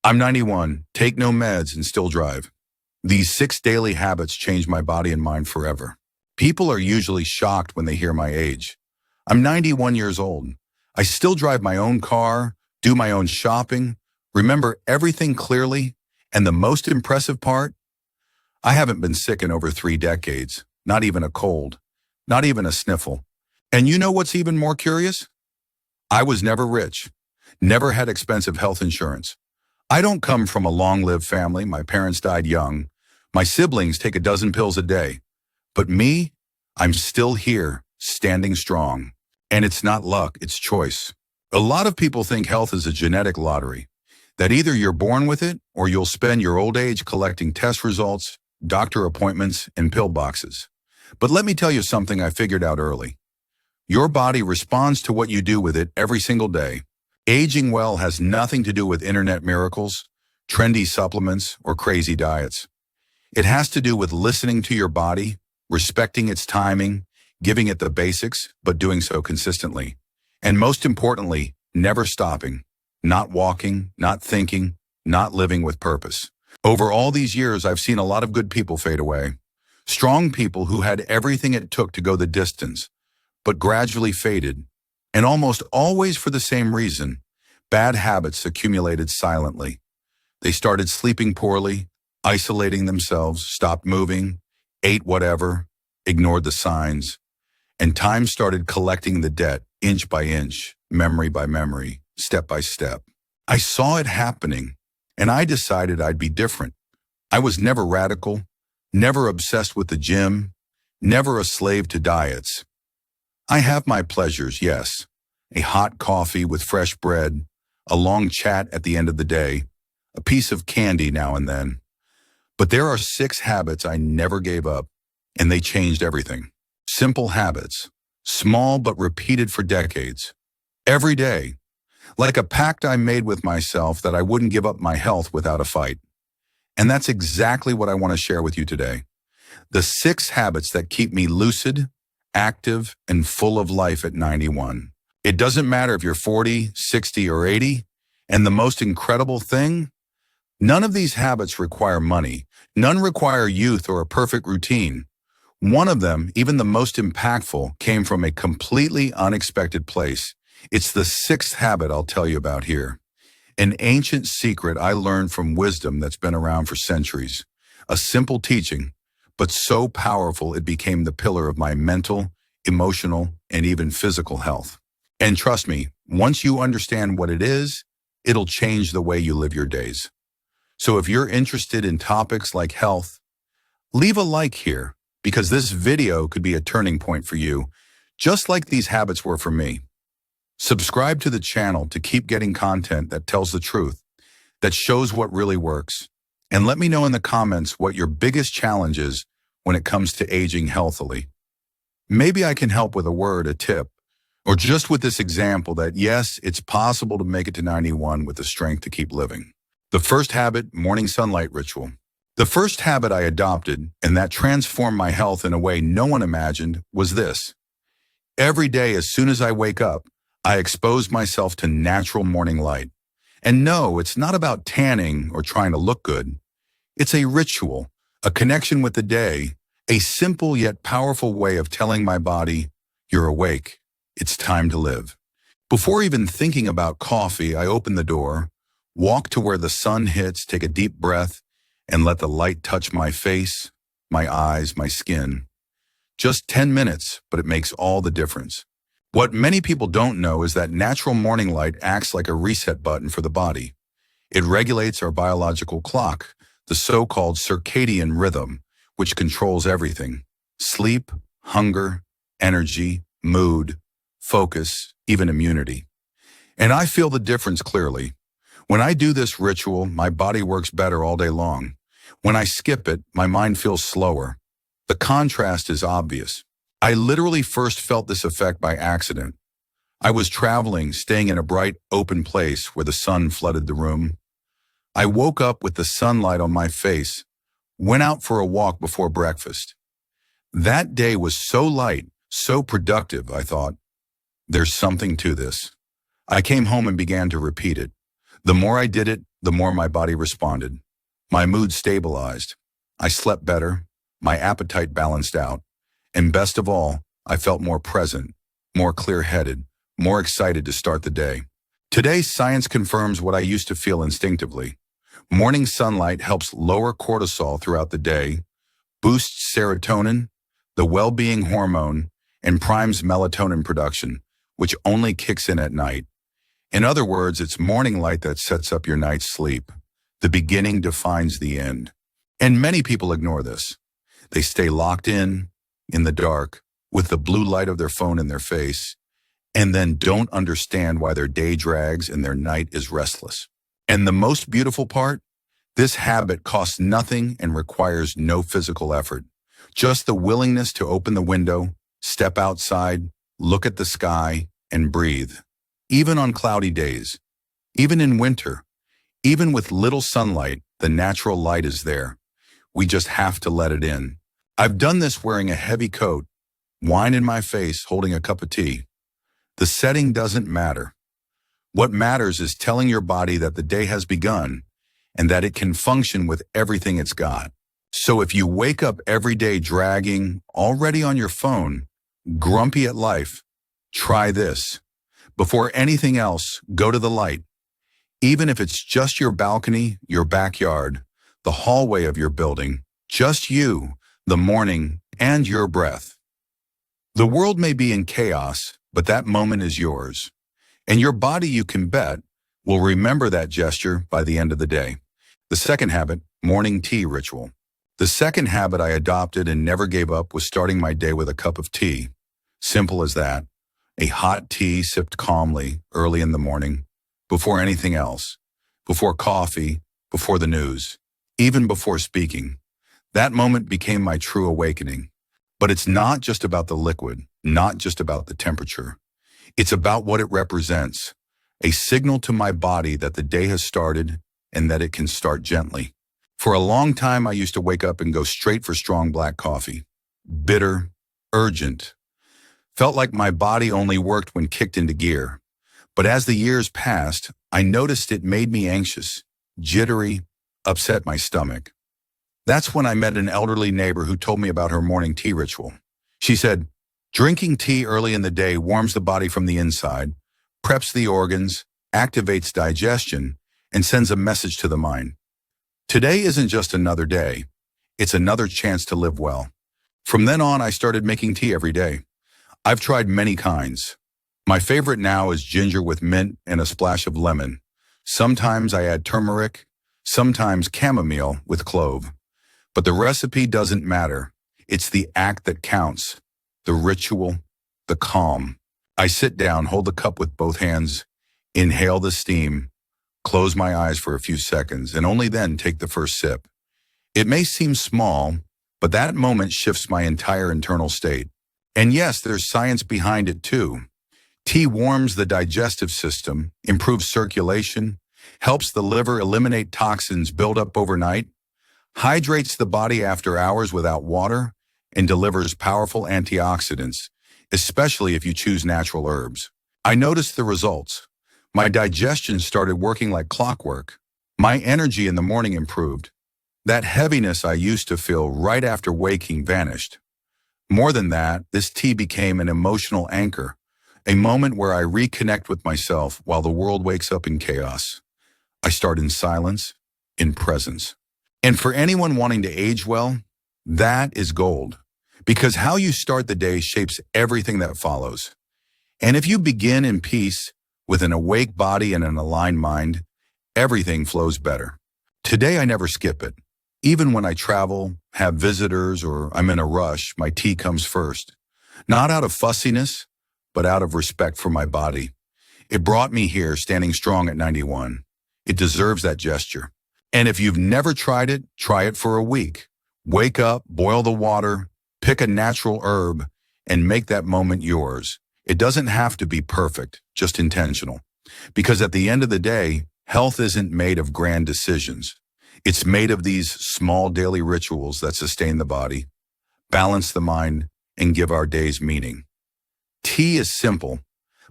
I'm 91, take no meds, and still drive. These 6 daily habits changed my body and mind forever. People are usually shocked when they hear my age. I'm 91 years old. I still drive my own car, do my own shopping, remember everything clearly, and the most impressive part? I haven't been sick in over 3 decades, not even a cold, not even a sniffle. And you know what's even more curious? I was never rich, never had expensive health insurance. I don't come from a long-lived family. My parents died young. My siblings take a dozen pills a day. But me, I'm still here, standing strong. And it's not luck, it's choice. A lot of people think health is a genetic lottery, that either you're born with it or you'll spend your old age collecting test results, doctor appointments, and pill boxes. But let me tell you something I figured out early. Your body responds to what you do with it every single day. Aging well has nothing to do with internet miracles, trendy supplements, or crazy diets. It has to do with listening to your body, respecting its timing, giving it the basics, but doing so consistently. And most importantly, never stopping, not walking, not thinking, not living with purpose. Over all these years, I've seen a lot of good people fade away. Strong people who had everything it took to go the distance, but gradually faded. And almost always for the same reason, bad habits accumulated silently. They started sleeping poorly, isolating themselves, stopped moving, ate whatever, ignored the signs, and time started collecting the debt inch by inch, memory by memory, step by step. I saw it happening, and I decided I'd be different. I was never radical, never obsessed with the gym, never a slave to diets. I have my pleasures, yes. A hot coffee with fresh bread, a long chat at the end of the day, a piece of candy now and then. But there are 6 habits I never gave up, and they changed everything. Simple habits, small but repeated for decades. Every day, like a pact I made with myself that I wouldn't give up my health without a fight. And that's exactly what I want to share with you today. The 6 habits that keep me lucid, active, and full of life at 91. It doesn't matter if you're 40, 60, or 80. And the most incredible thing, none of these habits require money. None require youth or a perfect routine. One of them, even the most impactful, came from a completely unexpected place. It's the 6th habit I'll tell you about here. An ancient secret I learned from wisdom that's been around for centuries. A simple teaching, but so powerful it became the pillar of my mental, emotional, and even physical health. And trust me, once you understand what it is, it'll change the way you live your days. So if you're interested in topics like health, leave a like here, because this video could be a turning point for you, just like these habits were for me. Subscribe to the channel to keep getting content that tells the truth, that shows what really works. And let me know in the comments what your biggest challenge is when it comes to aging healthily. Maybe I can help with a word, a tip, or just with this example that yes, it's possible to make it to 91 with the strength to keep living. The first habit, morning sunlight ritual. The first habit I adopted, and that transformed my health in a way no one imagined, was this. Every day, as soon as I wake up, I expose myself to natural morning light. And no, it's not about tanning or trying to look good. It's a ritual, a connection with the day, a simple yet powerful way of telling my body, you're awake, it's time to live. Before even thinking about coffee, I open the door, walk to where the sun hits, take a deep breath, and let the light touch my face, my eyes, my skin. Just 10 minutes, but it makes all the difference. What many people don't know is that natural morning light acts like a reset button for the body. It regulates our biological clock, the so-called circadian rhythm, which controls everything. Sleep, hunger, energy, mood, focus, even immunity. And I feel the difference clearly. When I do this ritual, my body works better all day long. When I skip it, my mind feels slower. The contrast is obvious. I literally first felt this effect by accident. I was traveling, staying in a bright, open place where the sun flooded the room. I woke up with the sunlight on my face, went out for a walk before breakfast. That day was so light, so productive, I thought. There's something to this. I came home and began to repeat it. The more I did it, the more my body responded. My mood stabilized. I slept better. My appetite balanced out. And best of all, I felt more present, more clear-headed, more excited to start the day. Today, science confirms what I used to feel instinctively. Morning sunlight helps lower cortisol throughout the day, boosts serotonin, the well-being hormone, and primes melatonin production, which only kicks in at night. In other words, it's morning light that sets up your night's sleep. The beginning defines the end. And many people ignore this. They stay locked in the dark, with the blue light of their phone in their face, and then don't understand why their day drags and their night is restless. And the most beautiful part? This habit costs nothing and requires no physical effort. Just the willingness to open the window, step outside, look at the sky, and breathe. Even on cloudy days, even in winter, even with little sunlight, the natural light is there. We just have to let it in. I've done this wearing a heavy coat, wine in my face, holding a cup of tea. The setting doesn't matter. What matters is telling your body that the day has begun and that it can function with everything it's got. So if you wake up every day dragging, already on your phone, grumpy at life, try this. Before anything else, go to the light. Even if it's just your balcony, your backyard, the hallway of your building, just you, the morning, and your breath. The world may be in chaos, but that moment is yours. And your body, you can bet, will remember that gesture by the end of the day. The second habit, morning tea ritual. The second habit I adopted and never gave up was starting my day with a cup of tea. Simple as that. A hot tea sipped calmly early in the morning, before anything else, before coffee, before the news, even before speaking. That moment became my true awakening. But it's not just about the liquid, not just about the temperature. It's about what it represents, a signal to my body that the day has started and that it can start gently. For a long time, I used to wake up and go straight for strong black coffee. Bitter, urgent. Felt like my body only worked when kicked into gear. But as the years passed, I noticed it made me anxious, jittery, upset my stomach. That's when I met an elderly neighbor who told me about her morning tea ritual. She said, drinking tea early in the day warms the body from the inside, preps the organs, activates digestion, and sends a message to the mind. Today isn't just another day. It's another chance to live well. From then on, I started making tea every day. I've tried many kinds. My favorite now is ginger with mint and a splash of lemon. Sometimes I add turmeric, sometimes chamomile with clove. But the recipe doesn't matter. It's the act that counts, the ritual, the calm. I sit down, hold the cup with both hands, inhale the steam, close my eyes for a few seconds, and only then take the first sip. It may seem small, but that moment shifts my entire internal state. And yes, there's science behind it too. Tea warms the digestive system, improves circulation, helps the liver eliminate toxins built up overnight, hydrates the body after hours without water, and delivers powerful antioxidants, especially if you choose natural herbs. I noticed the results. My digestion started working like clockwork. My energy in the morning improved. That heaviness I used to feel right after waking vanished. More than that, this tea became an emotional anchor, a moment where I reconnect with myself while the world wakes up in chaos. I start in silence, in presence. And for anyone wanting to age well, that is gold. Because how you start the day shapes everything that follows. And if you begin in peace, with an awake body and an aligned mind, everything flows better. Today I never skip it. Even when I travel, have visitors, or I'm in a rush, my tea comes first. Not out of fussiness, but out of respect for my body. It brought me here standing strong at 91. It deserves that gesture. And if you've never tried it, try it for a week. Wake up, boil the water, pick a natural herb, and make that moment yours. It doesn't have to be perfect, just intentional. Because at the end of the day, health isn't made of grand decisions. It's made of these small daily rituals that sustain the body, balance the mind, and give our days meaning. Tea is simple,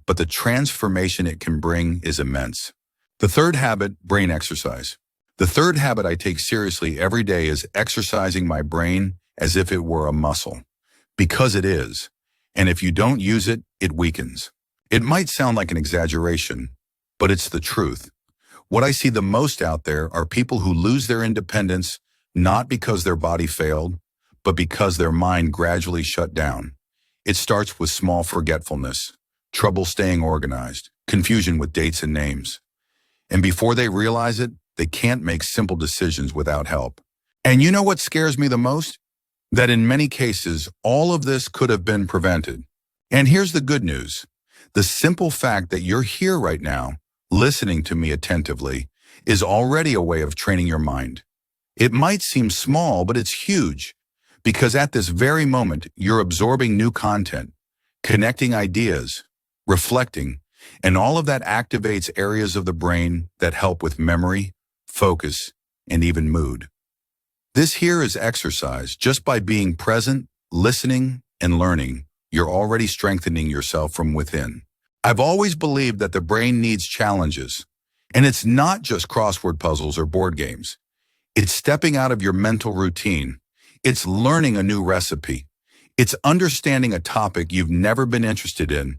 but the transformation it can bring is immense. The third habit, brain exercise. The third habit I take seriously every day is exercising my brain as if it were a muscle. Because it is. And if you don't use it, it weakens. It might sound like an exaggeration, but it's the truth. What I see the most out there are people who lose their independence not because their body failed, but because their mind gradually shut down. It starts with small forgetfulness, trouble staying organized, confusion with dates and names. And before they realize it, they can't make simple decisions without help. And you know what scares me the most? That in many cases, all of this could have been prevented. And here's the good news. The simple fact that you're here right now, listening to me attentively, is already a way of training your mind. It might seem small, but it's huge, because at this very moment, you're absorbing new content, connecting ideas, reflecting, and all of that activates areas of the brain that help with memory, focus, and even mood. This here is exercise. Just by being present, listening, and learning, you're already strengthening yourself from within. I've always believed that the brain needs challenges, and it's not just crossword puzzles or board games. It's stepping out of your mental routine. It's learning a new recipe. It's understanding a topic you've never been interested in.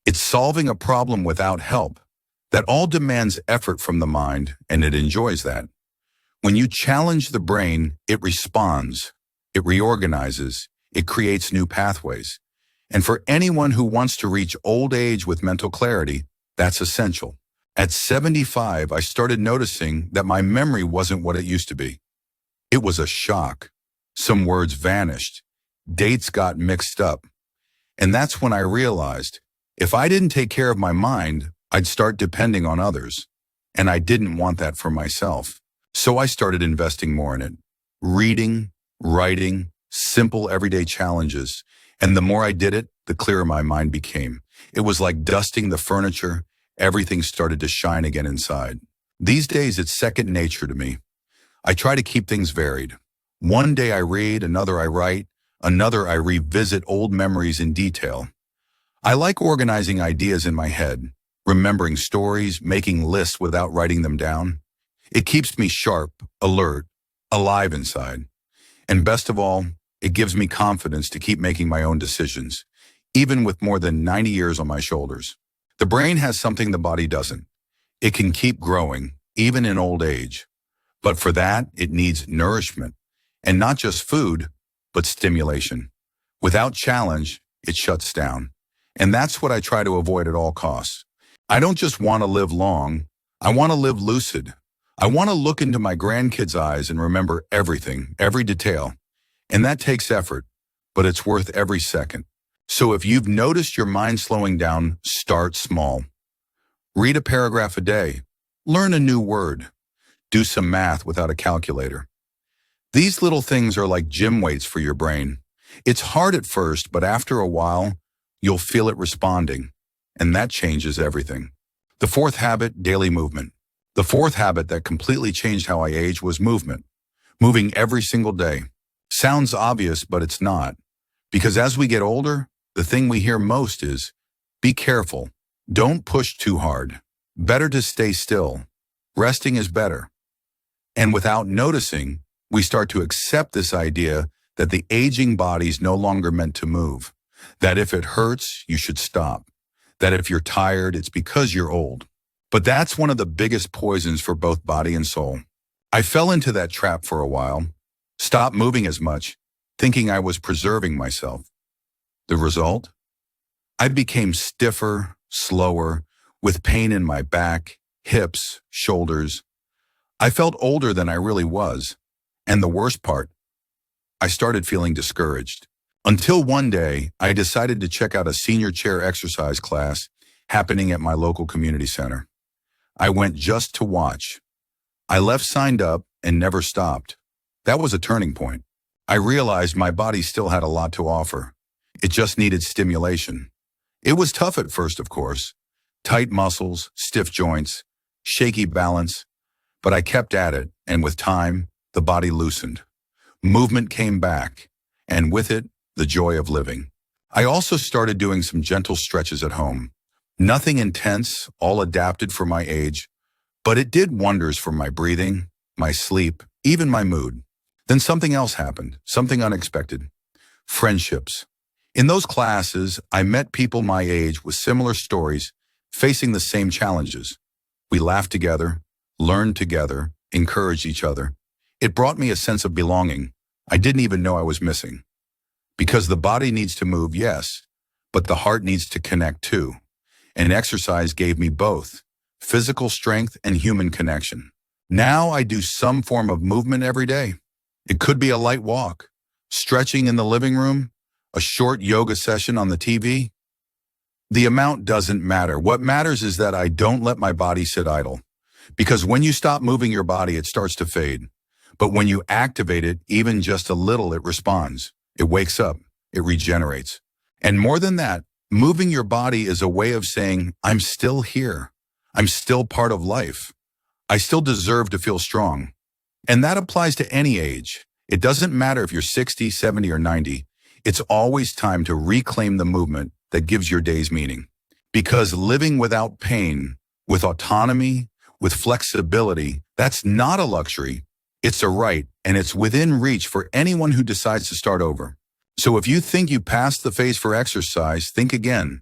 It's solving a problem without help. That all demands effort from the mind, and it enjoys that. When you challenge the brain, it responds, it reorganizes, it creates new pathways. And for anyone who wants to reach old age with mental clarity, that's essential. At 75, I started noticing that my memory wasn't what it used to be. It was a shock. Some words vanished. Dates got mixed up. And that's when I realized, if I didn't take care of my mind, I'd start depending on others. And I didn't want that for myself. So I started investing more in it. Reading, writing, simple everyday challenges. And the more I did it, the clearer my mind became. It was like dusting the furniture. Everything started to shine again inside. These days, it's second nature to me. I try to keep things varied. One day I read, another I write, another I revisit old memories in detail. I like organizing ideas in my head, remembering stories, making lists without writing them down. It keeps me sharp, alert, alive inside. And best of all, it gives me confidence to keep making my own decisions, even with more than 90 years on my shoulders. The brain has something the body doesn't. It can keep growing, even in old age. But for that, it needs nourishment. And not just food, but stimulation. Without challenge, it shuts down. And that's what I try to avoid at all costs. I don't just want to live long. I want to live lucid. I want to look into my grandkids' eyes and remember everything, every detail. And that takes effort, but it's worth every second. So if you've noticed your mind slowing down, start small. Read a paragraph a day. Learn a new word. Do some math without a calculator. These little things are like gym weights for your brain. It's hard at first, but after a while, you'll feel it responding, and that changes everything. The fourth habit, daily movement. The fourth habit that completely changed how I age was movement. Moving every single day. Sounds obvious, but it's not. Because as we get older, the thing we hear most is, be careful. Don't push too hard. Better to stay still. Resting is better. And without noticing, we start to accept this idea that the aging body's no longer meant to move. That if it hurts, you should stop. That if you're tired, it's because you're old. But that's one of the biggest poisons for both body and soul. I fell into that trap for a while, stopped moving as much, thinking I was preserving myself. The result? I became stiffer, slower, with pain in my back, hips, shoulders. I felt older than I really was. And the worst part, I started feeling discouraged. Until one day, I decided to check out a senior chair exercise class happening at my local community center. I went just to watch. I left signed up and never stopped. That was a turning point. I realized my body still had a lot to offer. It just needed stimulation. It was tough at first, of course. Tight muscles, stiff joints, shaky balance. But I kept at it, and with time, the body loosened. Movement came back, and with it, the joy of living. I also started doing some gentle stretches at home. Nothing intense, all adapted for my age, But it did wonders for my breathing, my sleep, even my mood. Then something else happened, something unexpected. Friendships. In those classes, I met people my age with similar stories, facing the same challenges. We laughed together, learned together, encouraged each other. It brought me a sense of belonging I didn't even know I was missing. Because the body needs to move, yes, but the heart needs to connect too. And exercise gave me both, physical strength and human connection. Now I do some form of movement every day. It could be a light walk, stretching in the living room, a short yoga session on the TV. The amount doesn't matter. What matters is that I don't let my body sit idle. Because when you stop moving your body, it starts to fade. But when you activate it, even just a little, it responds. It wakes up. It regenerates. And more than that, moving your body is a way of saying, I'm still here. I'm still part of life. I still deserve to feel strong. And that applies to any age. It doesn't matter if you're 60, 70, or 90. It's always time to reclaim the movement that gives your days meaning. Because living without pain, with autonomy, with flexibility, that's not a luxury. It's a right, and it's within reach for anyone who decides to start over. So if you think you passed the phase for exercise, think again.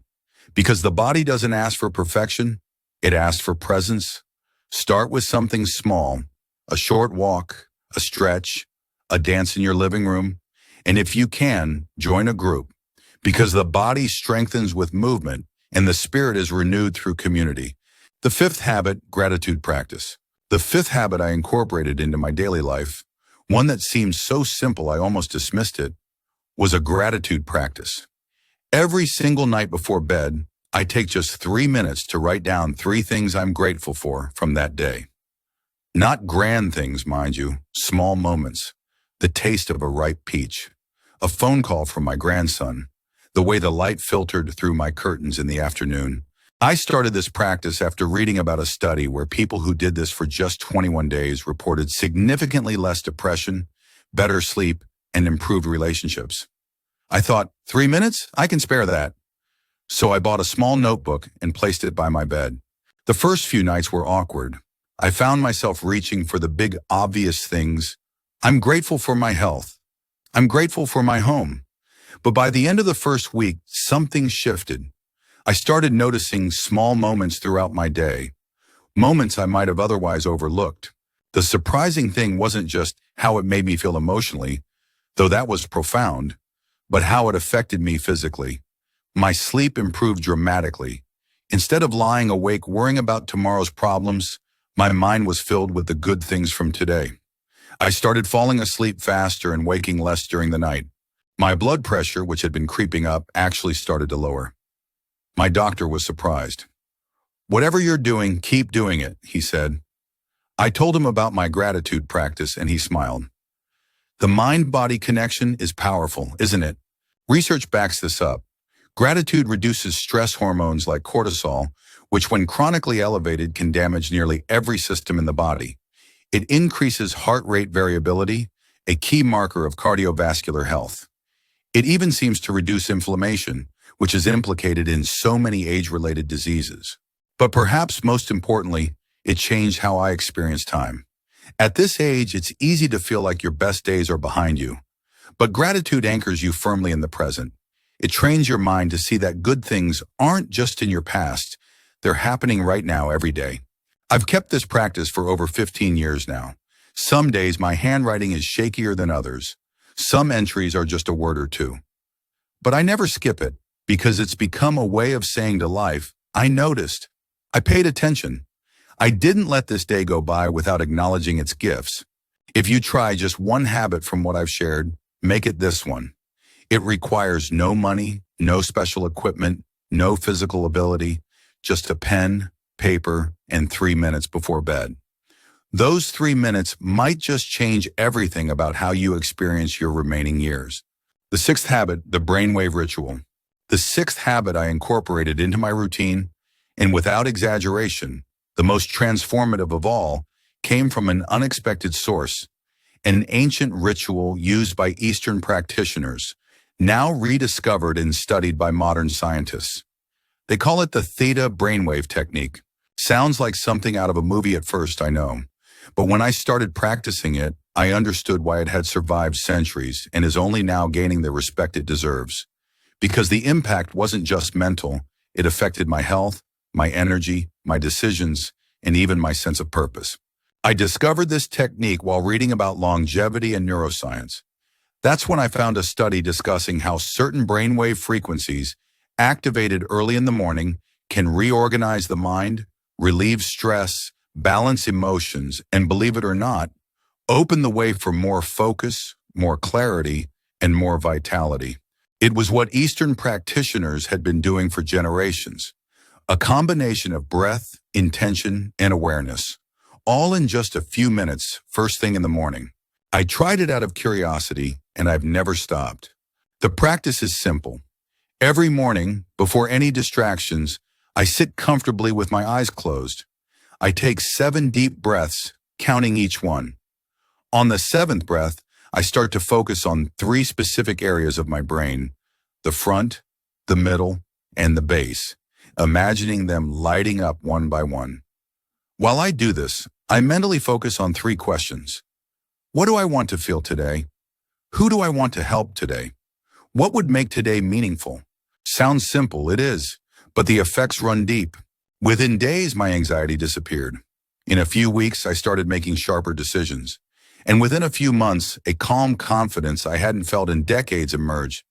Because the body doesn't ask for perfection, it asks for presence. Start with something small, a short walk, a stretch, a dance in your living room. And if you can, join a group. Because the body strengthens with movement and the spirit is renewed through community. The fifth habit, gratitude practice. The fifth habit I incorporated into my daily life, one that seemed so simple I almost dismissed it, was a gratitude practice. Every single night before bed, I take just 3 minutes to write down 3 things I'm grateful for from that day. Not grand things, mind you, small moments. The taste of a ripe peach, a phone call from my grandson, the way the light filtered through my curtains in the afternoon. I started this practice after reading about a study where people who did this for just 21 days reported significantly less depression, better sleep, and improved relationships. I thought, 3 minutes? I can spare that. So I bought a small notebook and placed it by my bed. The first few nights were awkward. I found myself reaching for the big obvious things. I'm grateful for my health. I'm grateful for my home. But by the end of the first week, something shifted. I started noticing small moments throughout my day, moments I might have otherwise overlooked. The surprising thing wasn't just how it made me feel emotionally, though that was profound, but how it affected me physically. My sleep improved dramatically. Instead of lying awake worrying about tomorrow's problems, my mind was filled with the good things from today. I started falling asleep faster and waking less during the night. My blood pressure, which had been creeping up, actually started to lower. My doctor was surprised. Whatever you're doing, keep doing it, he said. I told him about my gratitude practice and he smiled. The mind-body connection is powerful, isn't it? Research backs this up. Gratitude reduces stress hormones like cortisol, which when chronically elevated can damage nearly every system in the body. It increases heart rate variability, a key marker of cardiovascular health. It even seems to reduce inflammation, which is implicated in so many age-related diseases. But perhaps most importantly, it changed how I experience time. At this age, it's easy to feel like your best days are behind you. But gratitude anchors you firmly in the present. It trains your mind to see that good things aren't just in your past, they're happening right now every day. I've kept this practice for over 15 years now. Some days my handwriting is shakier than others. Some entries are just a word or two. But I never skip it, because it's become a way of saying to life, I noticed. I paid attention. I didn't let this day go by without acknowledging its gifts. If you try just one habit from what I've shared, make it this one. It requires no money, no special equipment, no physical ability, just a pen, paper, and 3 minutes before bed. Those 3 minutes might just change everything about how you experience your remaining years. The sixth habit, the brainwave ritual. The sixth habit I incorporated into my routine, and without exaggeration, the most transformative of all, came from an unexpected source, an ancient ritual used by Eastern practitioners, now rediscovered and studied by modern scientists. They call it the theta brainwave technique. Sounds like something out of a movie at first, I know. But when I started practicing it, I understood why it had survived centuries and is only now gaining the respect it deserves. Because the impact wasn't just mental, it affected my health, my energy, my decisions, and even my sense of purpose. I discovered this technique while reading about longevity and neuroscience. That's when I found a study discussing how certain brainwave frequencies, activated early in the morning, can reorganize the mind, relieve stress, balance emotions, and believe it or not, open the way for more focus, more clarity, and more vitality. It was what Eastern practitioners had been doing for generations, a combination of breath, intention, and awareness, all in just a few minutes, first thing in the morning. I tried it out of curiosity, and I've never stopped. The practice is simple. Every morning, before any distractions, I sit comfortably with my eyes closed. I take 7 deep breaths, counting each one. On the 7th breath, I start to focus on 3 specific areas of my brain: the front, the middle, and the base, imagining them lighting up one by one. While I do this, I mentally focus on 3 questions. What do I want to feel today? Who do I want to help today? What would make today meaningful? Sounds simple, it is, but the effects run deep. Within days, my anxiety disappeared. In a few weeks, I started making sharper decisions. And within a few months, a calm confidence I hadn't felt in decades emerged.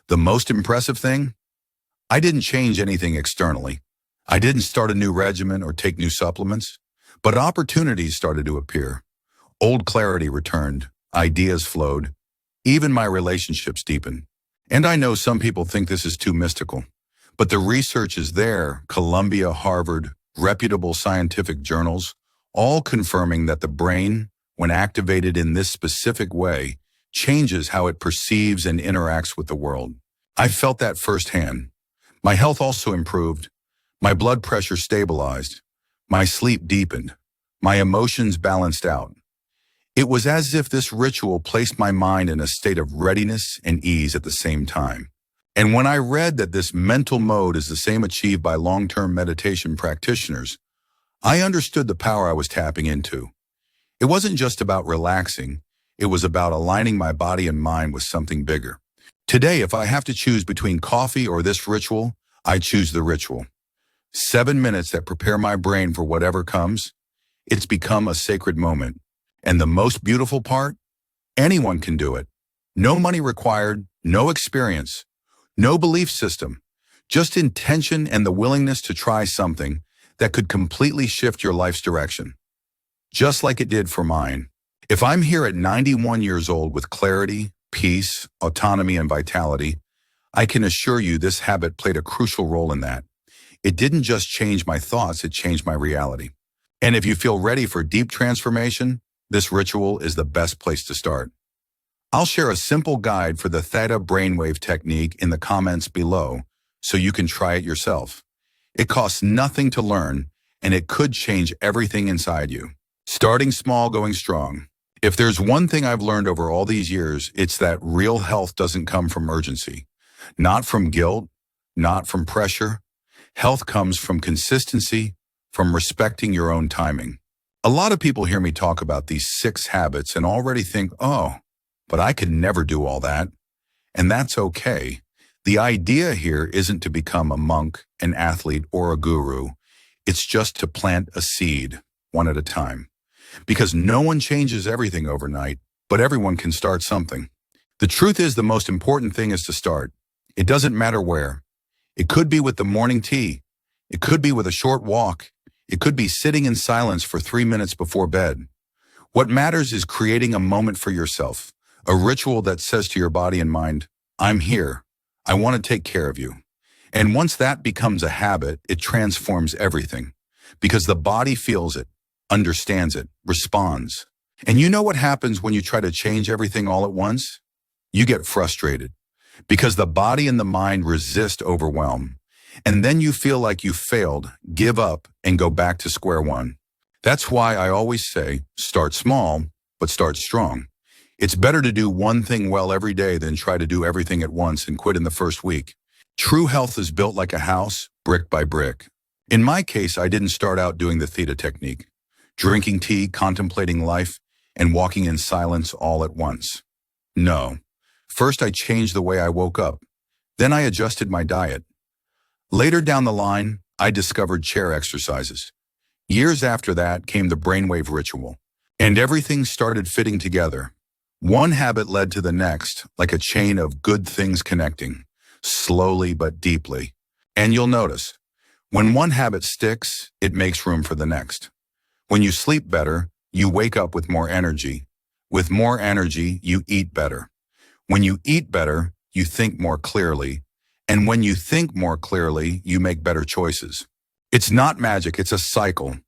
The most impressive thing? I didn't change anything externally. I didn't start a new regimen or take new supplements, but opportunities started to appear. Old clarity returned, ideas flowed, even my relationships deepened. And I know some people think this is too mystical, but the research is there: Columbia, Harvard, reputable scientific journals, all confirming that the brain, when activated in this specific way, changes how it perceives and interacts with the world. I felt that firsthand. My health also improved. My blood pressure stabilized. My sleep deepened. My emotions balanced out. It was as if this ritual placed my mind in a state of readiness and ease at the same time. And when I read that this mental mode is the same achieved by long-term meditation practitioners, I understood the power I was tapping into. It wasn't just about relaxing, it was about aligning my body and mind with something bigger. Today, if I have to choose between coffee or this ritual, I choose the ritual. 7 minutes that prepare my brain for whatever comes. It's become a sacred moment. And the most beautiful part? Anyone can do it. No money required, no experience, no belief system, just intention and the willingness to try something that could completely shift your life's direction. Just like it did for mine. If I'm here at 91 years old with clarity, peace, autonomy, and vitality, I can assure you this habit played a crucial role in that. It didn't just change my thoughts, it changed my reality. And if you feel ready for deep transformation, this ritual is the best place to start. I'll share a simple guide for the Theta brainwave technique in the comments below so you can try it yourself. It costs nothing to learn, and it could change everything inside you. Starting small, going strong. If there's one thing I've learned over all these years, it's that real health doesn't come from urgency. Not from guilt, not from pressure. Health comes from consistency, from respecting your own timing. A lot of people hear me talk about these 6 habits and already think, oh, but I could never do all that. And that's okay. The idea here isn't to become a monk, an athlete, or a guru. It's just to plant a seed, one at a time. Because no one changes everything overnight, but everyone can start something. The truth is, the most important thing is to start. It doesn't matter where. It could be with the morning tea. It could be with a short walk. It could be sitting in silence for 3 minutes before bed. What matters is creating a moment for yourself, a ritual that says to your body and mind, I'm here. I want to take care of you. And once that becomes a habit, it transforms everything because the body feels it, understands it, responds. And you know what happens when you try to change everything all at once? You get frustrated because the body and the mind resist overwhelm. And then you feel like you failed, give up, and go back to square one. That's why I always say, start small, but start strong. It's better to do one thing well every day than try to do everything at once and quit in the first week. True health is built like a house, brick by brick. In my case, I didn't start out doing the theta technique, drinking tea, contemplating life, and walking in silence all at once. No. First, I changed the way I woke up. Then I adjusted my diet. Later down the line, I discovered chair exercises. Years after that came the brainwave ritual. And everything started fitting together. One habit led to the next, like a chain of good things connecting, slowly but deeply. And you'll notice, when one habit sticks, it makes room for the next. When you sleep better, you wake up with more energy. With more energy, you eat better. When you eat better, you think more clearly. And when you think more clearly, you make better choices. It's not magic, it's a cycle.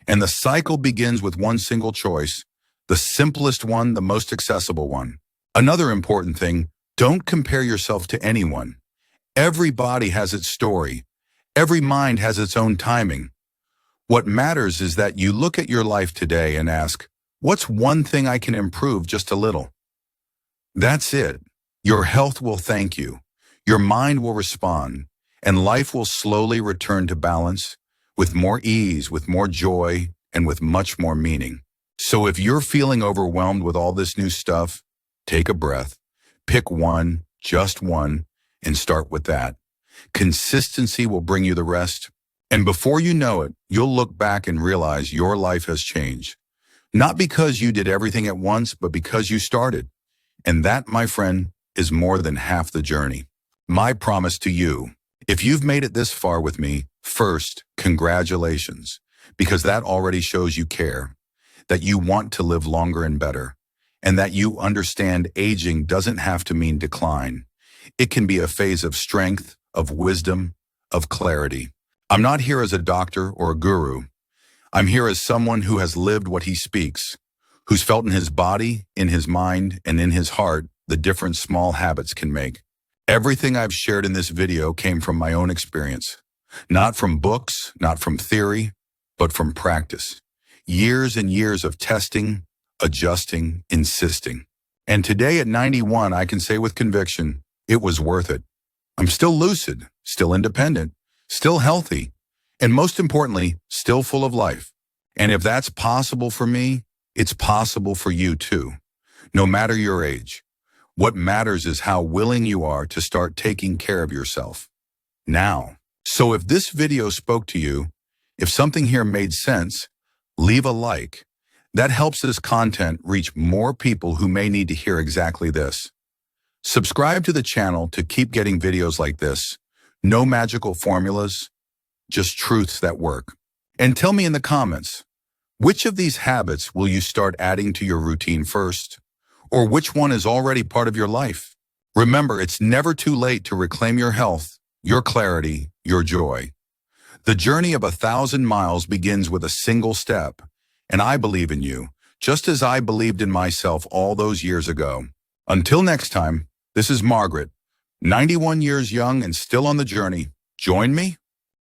And the cycle begins with one single choice, the simplest one, the most accessible one. Another important thing, don't compare yourself to anyone. Every body has its story. Every mind has its own timing. What matters is that you look at your life today and ask, what's one thing I can improve just a little? That's it. Your health will thank you. Your mind will respond, and life will slowly return to balance, with more ease, with more joy, and with much more meaning. So if you're feeling overwhelmed with all this new stuff, take a breath, pick one, just one, and start with that. Consistency will bring you the rest. And before you know it, you'll look back and realize your life has changed. Not because you did everything at once, but because you started. And that, my friend, is more than half the journey. My promise to you, if you've made it this far with me, first, congratulations, because that already shows you care, that you want to live longer and better, and that you understand aging doesn't have to mean decline. It can be a phase of strength, of wisdom, of clarity. I'm not here as a doctor or a guru. I'm here as someone who has lived what he speaks, who's felt in his body, in his mind, and in his heart the difference small habits can make. Everything I've shared in this video came from my own experience. Not from books, not from theory, but from practice. Years and years of testing, adjusting, insisting. And today at 91, I can say with conviction, it was worth it. I'm still lucid, still independent, still healthy, and most importantly, still full of life. And if that's possible for me, it's possible for you too, no matter your age. What matters is how willing you are to start taking care of yourself now. So if this video spoke to you, if something here made sense, leave a like. That helps this content reach more people who may need to hear exactly this. Subscribe to the channel to keep getting videos like this. No magical formulas, just truths that work. And tell me in the comments, which of these habits will you start adding to your routine first? Or which one is already part of your life? Remember, it's never too late to reclaim your health, your clarity, your joy. The journey of 1,000 miles begins with a single step, and I believe in you, just as I believed in myself all those years ago. Until next time, this is Margaret, 91 years young and still on the journey. Join me?